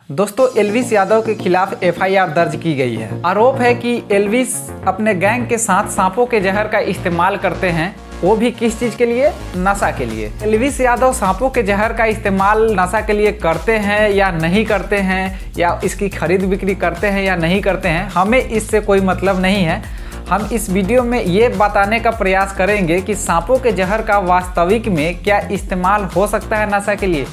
दोस्तों एल्विस यादव के खिलाफ एफआईआर दर्ज की गई है। आरोप है कि एल्विस अपने गैंग के साथ सांपों के जहर का इस्तेमाल करते हैं, वो भी किस चीज़ के लिए? नशा के लिए। एल्विस यादव सांपों के जहर का इस्तेमाल नशा के लिए करते हैं या नहीं करते हैं, या इसकी खरीद बिक्री करते हैं या नहीं करते हैं, हमें इससे कोई मतलब नहीं है। हम इस वीडियो में ये बताने का प्रयास करेंगे कि सांपों के जहर का वास्तविक में क्या इस्तेमाल हो सकता है नशा के लिए,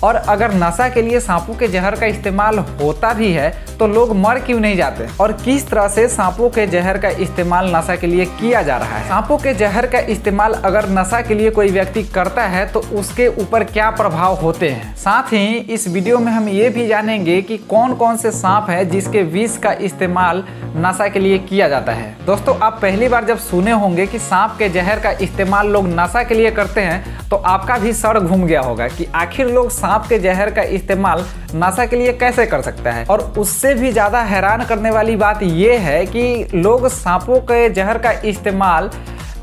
और अगर नशा के लिए सांपों के जहर का इस्तेमाल होता भी है तो लोग मर क्यों नहीं जाते, और किस तरह से सांपों के जहर का इस्तेमाल नशा के लिए किया जा रहा है। सांपों के जहर का इस्तेमाल अगर नशा के लिए कोई व्यक्ति करता है तो उसके ऊपर क्या प्रभाव होते हैं। साथ ही इस वीडियो में हम ये भी जानेंगे कि कौन कौन से सांप है जिसके विष का इस्तेमाल नशा के लिए किया जाता है। दोस्तों आप पहली बार जब सुने होंगे कि सांप के जहर का इस्तेमाल लोग नशा के लिए करते हैं तो आपका भी सर घूम गया होगा कि आखिर लोग सांप के जहर का इस्तेमाल नशा के लिए कैसे कर सकता है। और उससे भी ज़्यादा हैरान करने वाली बात यह है कि लोग सांपों के जहर का इस्तेमाल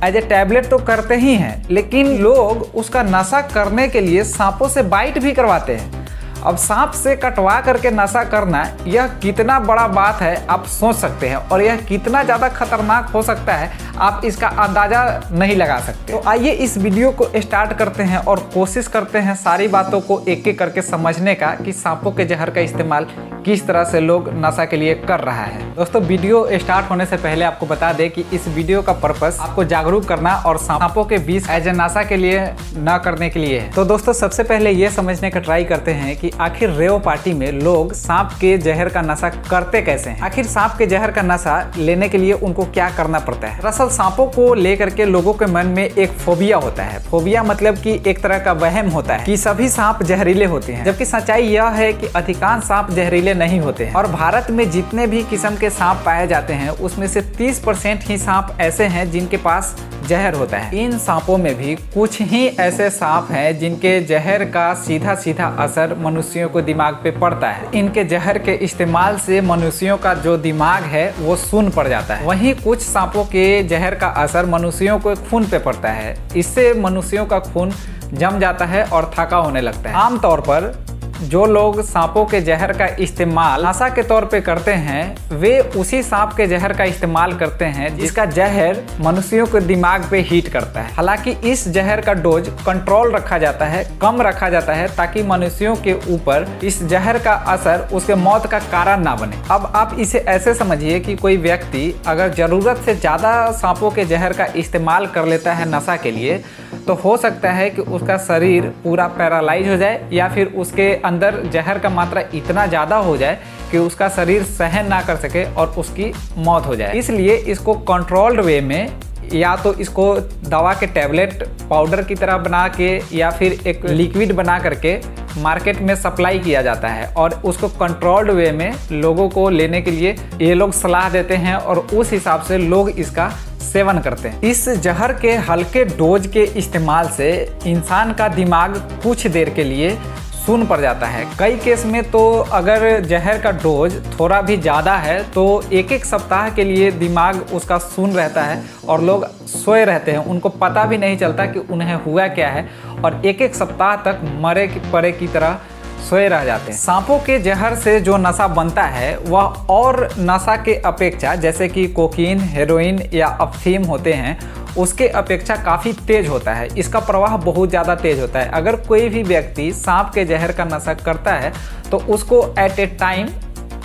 एज ए टैबलेट तो करते ही हैं, लेकिन लोग उसका नशा करने के लिए सांपों से बाइट भी करवाते हैं। अब सांप से कटवा करके नशा करना यह कितना बड़ा बात है आप सोच सकते हैं, और यह कितना ज़्यादा खतरनाक हो सकता है आप इसका अंदाज़ा नहीं लगा सकते। तो आइए इस वीडियो को स्टार्ट करते हैं और कोशिश करते हैं सारी बातों को एक एक करके समझने का कि सांपों के जहर का इस्तेमाल किस तरह से लोग नशा के लिए कर रहा है। दोस्तों वीडियो स्टार्ट होने से पहले आपको बता दें कि इस वीडियो का पर्पस आपको जागरूक करना और सांपों के विष एज ए नशा के लिए न करने के लिए है। तो दोस्तों सबसे पहले ये समझने का ट्राई करते हैं कि आखिर रेव पार्टी में लोग सांप के जहर का नशा करते कैसे हैं। आखिर सांप के जहर का नशा लेने के लिए उनको क्या करना पड़ता है। दरअसल सांपों को लेकर के लोगों के मन में एक फोबिया होता है। फोबिया मतलब कि एक तरह का वहम होता है कि सभी सांप जहरीले होते हैं, जबकि सच्चाई यह है कि अधिकांश सांप जहरीले नहीं होते हैं। और भारत में जितने भी किस्म के सांप पाए जाते हैं उसमें से 30% ही सांप ऐसे हैं जिनके पास जहर होता है। इन सांपों में भी कुछ ही ऐसे सांप हैं जिनके जहर का सीधा सीधा असर मनुष्यों को दिमाग पे पड़ता है। इनके जहर के इस्तेमाल से मनुष्यों का जो दिमाग है वो सुन्न पड़ जाता है। वहीं कुछ सांपों के जहर का असर मनुष्यों को खून पे पड़ता है। इससे मनुष्यों का खून जम जाता है और थका होने लगता है। आमतौर पर जो लोग सांपों के जहर का इस्तेमाल नशा के तौर पे करते हैं वे उसी सांप के जहर का इस्तेमाल करते हैं जिसका जहर मनुष्यों के दिमाग पे हीट करता है। हालांकि इस जहर का डोज कंट्रोल रखा जाता है, कम रखा जाता है, ताकि मनुष्यों के ऊपर इस जहर का असर उसके मौत का कारण ना बने। अब आप इसे ऐसे समझिए कि कोई व्यक्ति अगर जरूरत से ज़्यादा सांपों के जहर का इस्तेमाल कर लेता है नशा के लिए तो हो सकता है कि उसका शरीर पूरा पैरालाइज हो जाए, या फिर उसके अंदर जहर का मात्रा इतना ज़्यादा हो जाए कि उसका शरीर सहन ना कर सके और उसकी मौत हो जाए। इसलिए इसको कंट्रोल्ड वे में या तो इसको दवा के टैबलेट पाउडर की तरह बना के या फिर एक लिक्विड बना करके मार्केट में सप्लाई किया जाता है, और उसको कंट्रोल्ड वे में लोगों को लेने के लिए ये लोग सलाह देते हैं और उस हिसाब से लोग इसका सेवन करते हैं। इस जहर के हल्के डोज के इस्तेमाल से इंसान का दिमाग कुछ देर के लिए सुन्न पड़ जाता है। कई केस में तो अगर जहर का डोज थोड़ा भी ज़्यादा है तो एक एक सप्ताह के लिए दिमाग उसका सुन्न रहता है और लोग सोए रहते हैं, उनको पता भी नहीं चलता कि उन्हें हुआ क्या है, और एक एक सप्ताह तक मरे पड़े की तरह सोए रह जाते हैं। सांपों के जहर से जो नशा बनता है वह और नशा के अपेक्षा, जैसे कि कोकीन, हेरोइन या अफीम होते हैं, उसके अपेक्षा काफ़ी तेज होता है। इसका प्रवाह बहुत ज़्यादा तेज होता है। अगर कोई भी व्यक्ति सांप के जहर का नशा करता है तो उसको at a time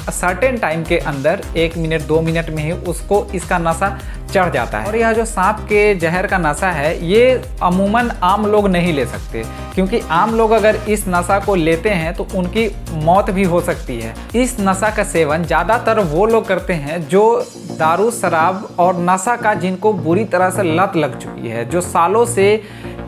certain time के अंदर 1 मिनट 2 मिनट में ही उसको इसका नशा चढ़ जाता है। और यह जो सांप के जहर का नशा है ये अमूमन आम लोग नहीं ले सकते, क्योंकि आम लोग अगर इस नशा को लेते हैं तो उनकी मौत भी हो सकती है। इस नशा का सेवन ज़्यादातर वो लोग करते हैं जो दारू, शराब और नशा का जिनको बुरी तरह से लत लग चुकी है, जो सालों से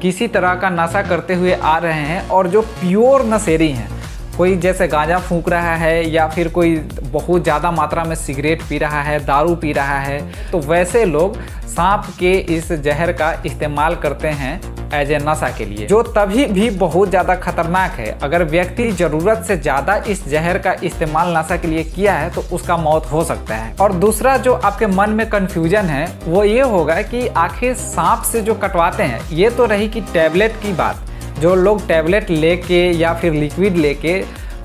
किसी तरह का नशा करते हुए आ रहे हैं और जो प्योर नशेरी हैं। कोई जैसे गांजा फूंक रहा है या फिर कोई बहुत ज़्यादा मात्रा में सिगरेट पी रहा है, दारू पी रहा है, तो वैसे लोग सांप के इस जहर का इस्तेमाल करते हैं एज ए नशा के लिए, जो तभी भी बहुत ज़्यादा खतरनाक है। अगर व्यक्ति ज़रूरत से ज़्यादा इस जहर का इस्तेमाल नशा के लिए किया है तो उसका मौत हो सकता है। और दूसरा जो आपके मन में कन्फ्यूजन है वो ये होगा कि आखिर सांप से जो कटवाते हैं, ये तो रही कि टैबलेट की बात, जो लोग टैबलेट लेके या फिर लिक्विड लेके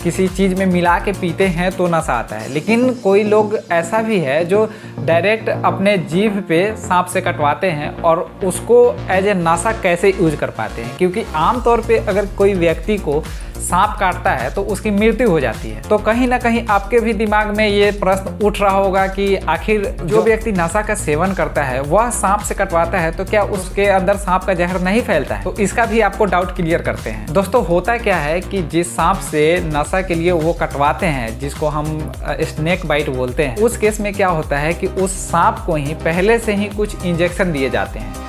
किसी चीज़ में मिला के पीते हैं तो नशा आता है, लेकिन कोई लोग ऐसा भी है जो डायरेक्ट अपने जीभ पे सांप से कटवाते हैं और उसको एज ए नशा कैसे यूज कर पाते हैं। क्योंकि आमतौर पे अगर कोई व्यक्ति को सांप काटता है तो उसकी मृत्यु हो जाती है। तो कहीं ना कहीं आपके भी दिमाग में ये प्रश्न उठ रहा होगा कि आखिर जो व्यक्ति नशा का सेवन करता है वह सांप से कटवाता है तो क्या उसके अंदर सांप का जहर नहीं फैलता है? तो इसका भी आपको डाउट क्लियर करते हैं। दोस्तों, होता क्या है कि जिस सांप से नशा के लिए वो कटवाते हैं, जिसको हम स्नेक बाइट बोलते हैं, उस केस में क्या होता है कि उस सांप को ही पहले से ही कुछ इंजेक्शन दिए जाते हैं।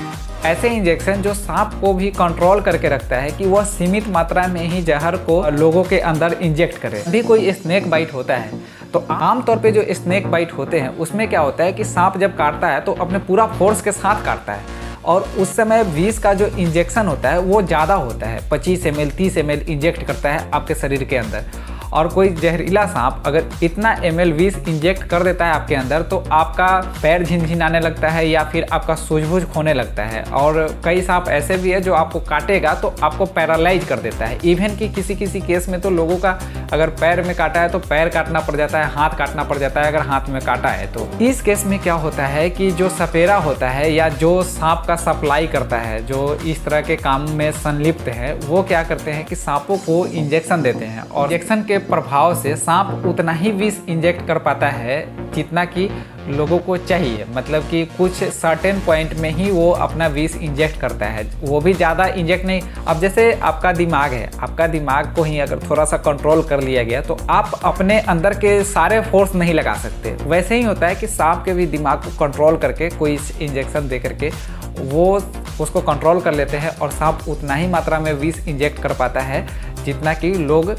ऐसे इंजेक्शन जो सांप को भी कंट्रोल करके रखता है कि वह सीमित मात्रा में ही जहर को लोगों के अंदर इंजेक्ट करे। भी कोई स्नेक बाइट होता है तो आमतौर पे जो स्नेक बाइट होते हैं उसमें क्या होता है कि सांप जब काटता है तो अपने पूरा फोर्स के साथ काटता है और उस समय विष का जो इंजेक्शन होता है वो ज़्यादा होता है। 25 ml 30 ml इंजेक्ट करता है आपके शरीर के अंदर। और कोई जहरीला सांप अगर इतना ml विष इंजेक्ट कर देता है आपके अंदर तो आपका पैर झिनझिनाने लगता है या फिर आपका सूझबूझ खोने लगता है। और कई सांप ऐसे भी है जो आपको काटेगा तो आपको पैरालाइज कर देता है। इवन कि किसी किसी केस में तो लोगों का अगर पैर में काटा है तो पैर काटना पड़ जाता है, हाथ काटना पड़ जाता है अगर हाथ में काटा है तो। इस केस में क्या होता है कि जो सपेरा होता है या जो सांप का सप्लाई करता है, जो इस तरह के काम में संलिप्त है, वो क्या करते हैं कि सांपों को इंजेक्शन देते हैं और इंजेक्शन के प्रभाव से सांप उतना ही विष इंजेक्ट कर पाता है जितना कि लोगों को चाहिए। मतलब कि कुछ सर्टेन पॉइंट में ही वो अपना विष इंजेक्ट करता है, वो भी ज़्यादा इंजेक्ट नहीं। अब जैसे आपका दिमाग है, आपका दिमाग को ही अगर थोड़ा सा कंट्रोल कर लिया गया तो आप अपने अंदर के सारे फोर्स नहीं लगा सकते। वैसे ही होता है कि सांप के भी दिमाग को कंट्रोल करके कोई इंजेक्शन दे करके वो उसको कंट्रोल कर लेते हैं और सांप उतना ही मात्रा में विष इंजेक्ट कर पाता है जितना कि लोग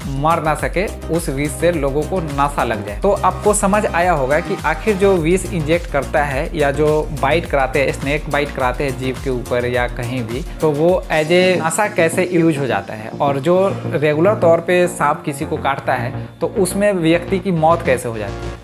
मर ना सके, उस विष से लोगों को नशा लग जाए। तो आपको समझ आया होगा कि आखिर जो विष इंजेक्ट करता है या जो बाइट कराते हैं, स्नेक बाइट कराते हैं जीभ के ऊपर या कहीं भी, तो वो एज ए नशा कैसे यूज हो जाता है। और जो रेगुलर तौर पे सांप किसी को काटता है तो उसमें व्यक्ति की मौत कैसे हो जाती है।